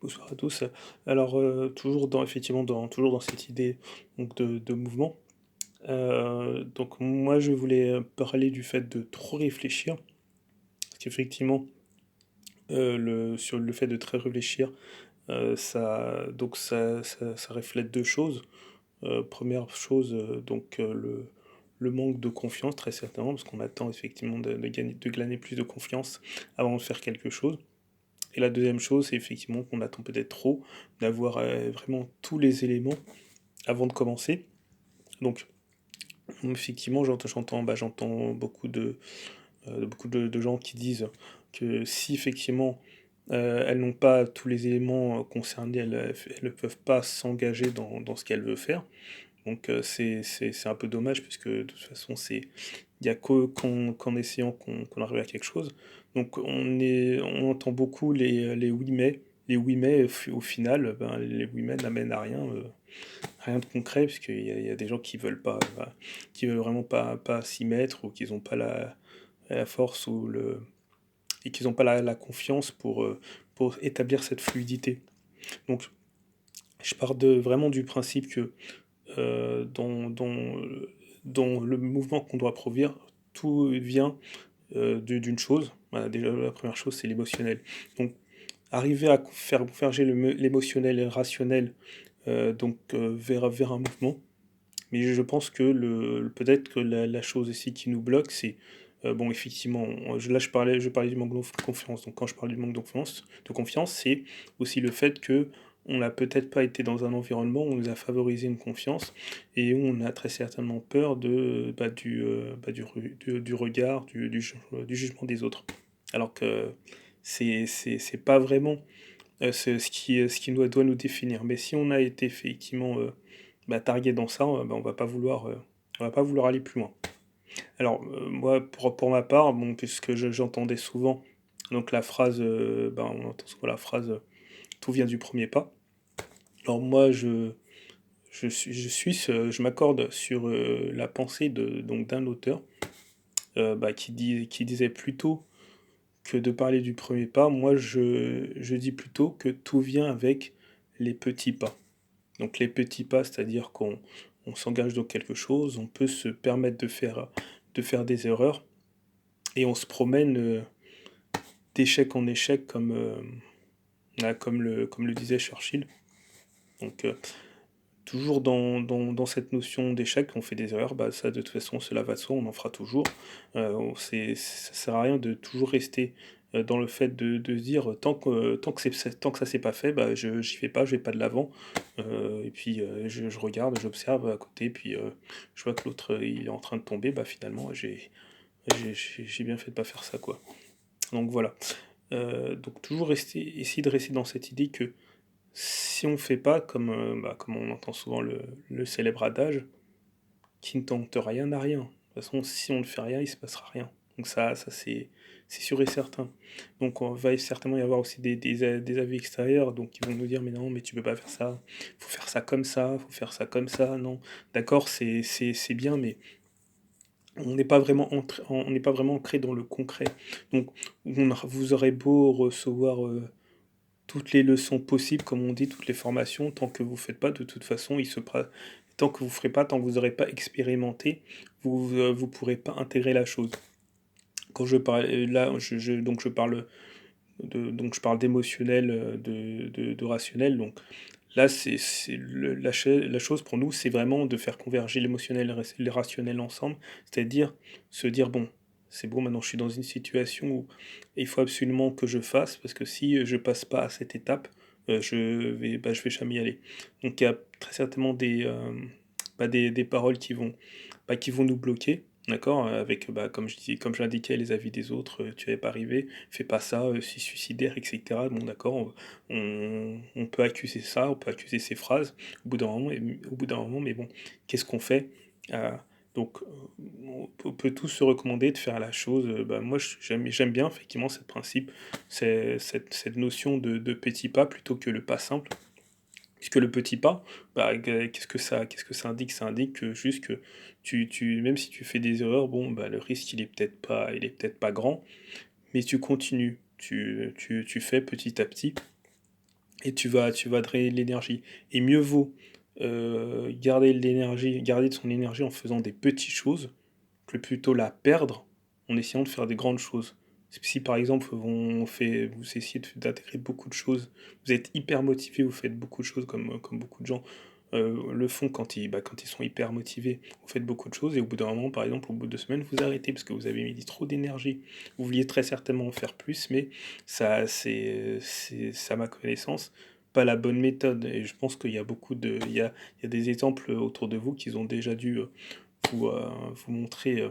Bonsoir à tous. Alors, toujours dans effectivement toujours dans cette idée donc de mouvement, donc moi je voulais, parler du fait de trop réfléchir. Parce qu'effectivement, sur le fait de très réfléchir, ça reflète 2 choses. 1 chose, le manque de confiance très certainement, parce qu'on attend effectivement de glaner plus de confiance avant de faire quelque chose. Et la deuxième chose, c'est effectivement qu'on attend peut-être trop d'avoir, vraiment tous les éléments avant de commencer. Donc effectivement, j'entends beaucoup de gens qui disent que si effectivement, elles n'ont pas tous les éléments, concernés, elles ne peuvent pas s'engager dans ce qu'elles veulent faire. Donc c'est un peu dommage puisque de toute façon il y a qu'en essayant qu'on arrive à quelque chose. Donc on entend beaucoup les «oui mais», au final, ben, les «oui mais» n'amènent à rien, rien de concret puisqu'il y a des gens qui veulent pas, qui veulent vraiment pas s'y mettre ou qu'ils ont pas la force et qu'ils ont pas la confiance pour établir cette fluidité. Donc je pars vraiment du principe que heu, dans dans, dans le mouvement qu'on doit produire, tout vient, d'une chose. Voilà, déjà la première chose, c'est l'émotionnel. Donc arriver à faire converger l'émotionnel et le rationnel, vers un mouvement. Mais je pense que peut-être que la chose aussi qui nous bloque, c'est, bon effectivement, je parlais du manque de confiance. Donc quand je parle du manque de confiance, c'est aussi le fait que on n'a peut-être pas été dans un environnement où on nous a favorisé une confiance et où on a très certainement peur du regard, du jugement des autres. Alors que c'est pas vraiment, ce qui doit nous définir. Mais si on a été effectivement, targué dans ça, on va pas vouloir aller plus loin. Alors, moi, pour ma part, bon, puisque j'entendais souvent donc la phrase, on entend souvent la phrase, «Tout vient du premier pas». Alors moi, je m'accorde sur, la pensée d'un auteur, qui disait plutôt que de parler du premier pas. Moi, je dis plutôt que tout vient avec les petits pas. Donc les petits pas, c'est-à-dire qu'on s'engage dans quelque chose, on peut se permettre de faire des erreurs et on se promène, d'échec en échec comme le disait Churchill. Donc toujours dans cette notion d'échec, on fait des erreurs, bah, ça de toute façon cela va de soi, on en fera toujours. Ça sert à rien de toujours rester, dans le fait de se dire, tant que ça s'est pas fait, bah, j'y vais pas, je vais pas de l'avant. Et puis, je regarde, j'observe à côté, puis, je vois que l'autre, il est en train de tomber, bah, finalement j'ai bien fait de pas faire ça, quoi. Donc voilà. Donc toujours essayer de rester dans cette idée que si on fait pas comme on entend souvent le célèbre adage: «Qui ne tente rien n'a rien». De toute façon, si on ne fait rien, il se passera rien. Donc ça c'est sûr et certain. Donc on va certainement y avoir aussi des avis extérieurs, donc ils vont nous dire: «Mais non, mais tu peux pas faire ça, faut faire ça comme ça, faut faire ça comme ça, non». D'accord, c'est bien, mais on n'est pas vraiment ancré dans le concret. Donc vous aurez beau recevoir, toutes les leçons possibles, comme on dit, toutes les formations, tant que vous faites pas, de toute façon, tant que vous ferez pas, tant que vous aurez pas expérimenté, vous pourrez pas intégrer la chose. Quand je parle là, je parle d'émotionnel, de rationnel, donc là, c'est la chose pour nous, c'est vraiment de faire converger l'émotionnel et le rationnel ensemble. C'est-à-dire se dire: «Bon, c'est bon, maintenant je suis dans une situation où il faut absolument que je fasse, parce que si, je passe pas à cette étape, je vais jamais y aller». Donc il y a très certainement des paroles qui vont nous bloquer, d'accord? Avec, comme je l'indiquais, les avis des autres, «Tu vas pas arriver, fais pas ça, c'est suicidaire» et cetera. Bon d'accord, on peut accuser ça, on peut accuser ces phrases au bout d'un moment, mais bon, qu'est-ce qu'on fait? Heu, donc on peut tous se recommander de faire la chose, moi j'aime bien effectivement ce principe, cette notion de petits pas plutôt que le pas simple. Puisque le petit pas, qu'est-ce que ça indique? Ça indique que juste que même si tu fais des erreurs, bon, bah, le risque il est peut-être pas grand, mais tu continues, tu fais petit à petit et tu vas drainer de l'énergie. Et mieux vaut garder de son énergie en faisant des petites choses, que plutôt la perdre en essayant de faire des grandes choses. Si par exemple vous essayez d'intégrer beaucoup de choses, vous êtes hyper motivé, vous faites beaucoup de choses comme beaucoup de gens le font quand ils sont hyper motivés, vous faites beaucoup de choses et au bout d'un moment, par exemple, au bout de 2 semaines, vous arrêtez parce que vous avez mis trop d'énergie. Vous vouliez très certainement en faire plus, mais ça, c'est à ma connaissance, pas la bonne méthode. Et je pense qu'il y a il y a des exemples autour de vous qui ont déjà dû vous montrer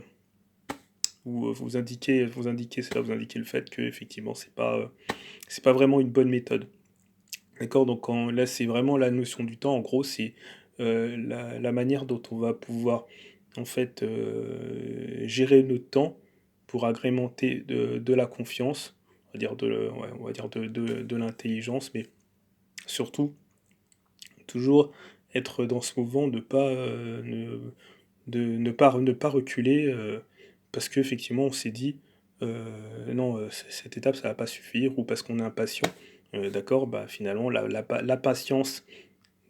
ou vous indiquer cela, vous indiquer le fait que effectivement c'est pas vraiment une bonne méthode. D'accord? Donc là, c'est vraiment la notion du temps. En gros, c'est la manière dont on va pouvoir en fait gérer notre temps pour agrémenter de la confiance, on va dire de l'intelligence, mais surtout toujours être dans ce mouvement de ne pas reculer, parce qu'effectivement on s'est dit, «Non, cette étape ça va pas suffire» ou parce qu'on est impatient, d'accord, bah, finalement la patience,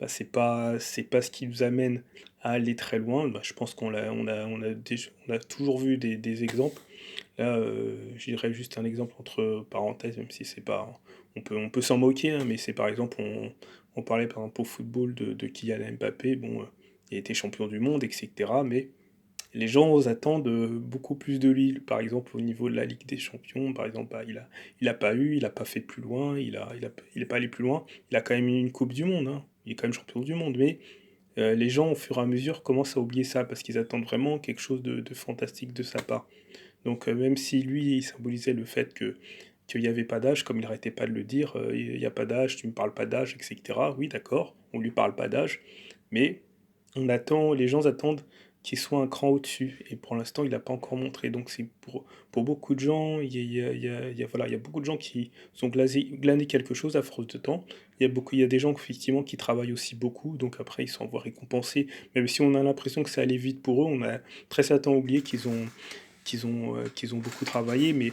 bah, c'est pas ce qui nous amène à aller très loin. Bah, je pense on a toujours vu des exemples. Là, je dirais juste un exemple entre parenthèses, même si c'est pas on peut s'en moquer, hein, mais c'est par exemple, on parlait par exemple au football de Kylian Mbappé, bon, il a été champion du monde et cetera, mais les gens attendent, beaucoup plus de lui. Par exemple, au niveau de la Ligue des champions, par exemple, bah, il a pas fait plus loin, il est pas allé plus loin. Il a quand même eu une coupe du monde, hein, il est quand même champion du monde, mais les gens, au fur et à mesure, commencent à oublier ça parce qu'ils attendent vraiment quelque chose de fantastique de sa part. Donc même si lui, il symbolisait le fait qu'il n'y avait pas d'âge, comme il n'arrêtait pas de le dire, il n'y a pas d'âge, tu ne me parles pas d'âge, etc. Oui, d'accord, on ne lui parle pas d'âge, mais les gens attendent qu'il soit un cran au-dessus, et pour l'instant, il n'a pas encore montré. Donc c'est pour beaucoup de gens, voilà, il y a beaucoup de gens qui ont glané quelque chose à force de temps. Il y a des gens effectivement qui travaillent aussi beaucoup, donc après ils s'en voient récompensés. Même si on a l'impression que ça allait vite pour eux, on a très certainement oublié qu'ils ont beaucoup travaillé, mais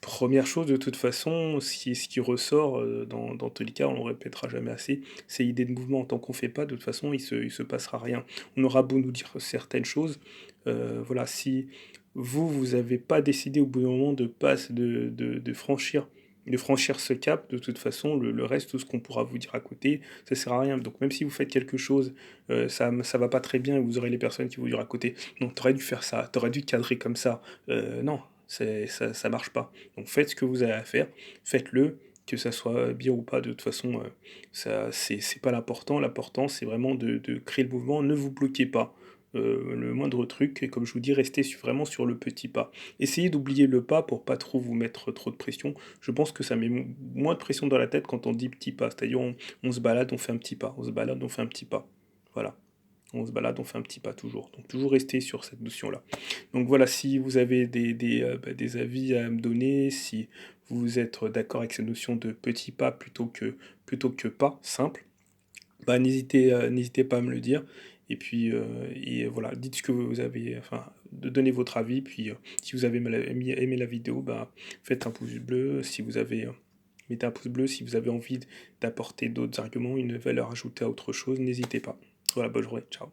première chose, de toute façon, ce qui ressort dans tous les cas, on le répétera jamais assez, c'est l'idée de mouvement. Tant qu'on fait pas, de toute façon, il se passera rien. On aura beau nous dire certaines choses, voilà, si vous avez pas décidé au bout d'un moment de franchir ce cap, de toute façon, le reste, tout ce qu'on pourra vous dire à côté, ça sert à rien. Donc même si vous faites quelque chose, ça va pas très bien et vous aurez les personnes qui vous diront à côté, non, t'aurais dû faire ça, t'aurais dû cadrer comme ça. Non, ça marche pas. Donc faites ce que vous avez à faire, faites-le, que ça soit bien ou pas, de toute façon, ça c'est pas l'important. L'important, c'est vraiment de créer le mouvement. Ne vous bloquez pas. Le moindre truc, et comme je vous dis, restez vraiment sur le petit pas. Essayez d'oublier le pas pour pas trop vous mettre trop de pression. Je pense que ça met moins de pression dans la tête quand on dit petit pas. C'est-à-dire on se balade, on fait un petit pas. On se balade, on fait un petit pas. Voilà. On se balade, on fait un petit pas toujours. Donc toujours rester sur cette notion-là. Donc voilà, si vous avez des avis à me donner, si vous êtes d'accord avec cette notion de petit pas plutôt que pas, simple, bah n'hésitez pas à me le dire. Et voilà, dites ce que vous avez, enfin, donnez votre avis. Puis si vous avez aimé la vidéo, bah, faites un pouce bleu. Si vous avez, mettez un pouce bleu. Si vous avez envie d'apporter d'autres arguments, une valeur ajoutée à autre chose, n'hésitez pas. Voilà, bonne journée, ciao.